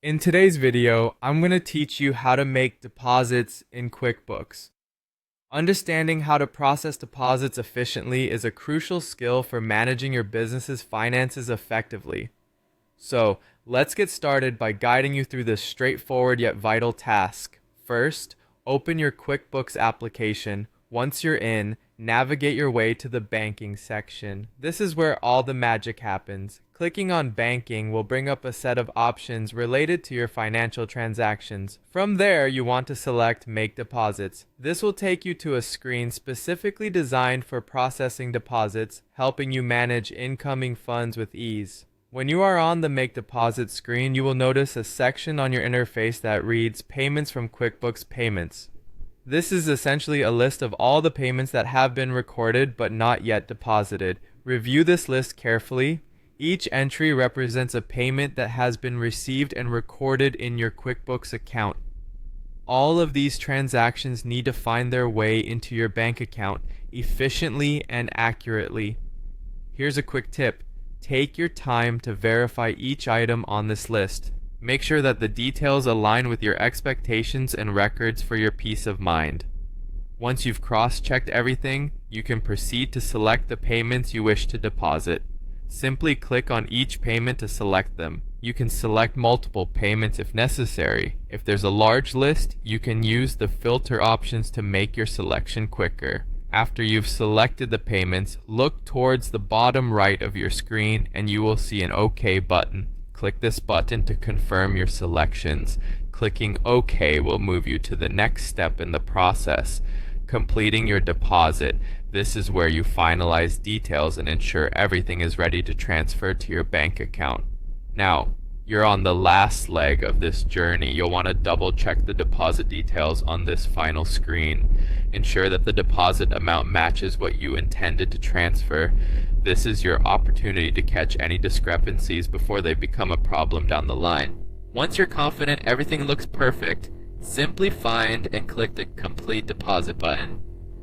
In today's video, I'm going to teach you how to make deposits in QuickBooks. Understanding how to process deposits efficiently is a crucial skill for managing your business's finances effectively. So, let's get started by guiding you through this straightforward yet vital task. First, open your QuickBooks application. Once you're in, navigate your way to the banking section. This is where all the magic happens. Clicking on banking will bring up a set of options related to your financial transactions. From there, you want to select Make Deposits. This will take you to a screen specifically designed for processing deposits, helping you manage incoming funds with ease. When you are on the Make Deposit screen, you will notice a section on your interface that reads Payments from QuickBooks Payments. This is essentially a list of all the payments that have been recorded but not yet deposited. Review this list carefully. Each entry represents a payment that has been received and recorded in your QuickBooks account. All of these transactions need to find their way into your bank account efficiently and accurately. Here's a quick tip. Take your time to verify each item on this list. Make sure that the details align with your expectations and records for your peace of mind. Once you've cross-checked everything, you can proceed to select the payments you wish to deposit. Simply click on each payment to select them. You can select multiple payments if necessary. If there's a large list, you can use the filter options to make your selection quicker. After you've selected the payments, look towards the bottom right of your screen and you will see an OK button. Click this button to confirm your selections. Clicking OK will move you to the next step in the process, completing your deposit. This is where you finalize details and ensure everything is ready to transfer to your bank account. Now, you're on the last leg of this journey. You'll want to double check the deposit details on this final screen. Ensure that the deposit amount matches what you intended to transfer. This is your opportunity to catch any discrepancies before they become a problem down the line. Once you're confident everything looks perfect, simply find and click the Complete Deposit button.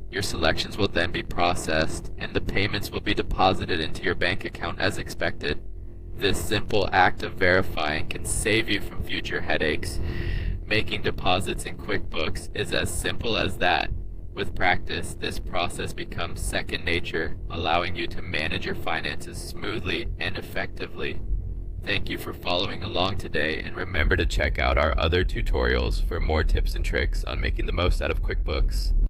Your selections will then be processed and the payments will be deposited into your bank account as expected. This simple act of verifying can save you from future headaches. Making deposits in QuickBooks is as simple as that. With practice, this process becomes second nature, allowing you to manage your finances smoothly and effectively. Thank you for following along today, and remember to check out our other tutorials for more tips and tricks on making the most out of QuickBooks.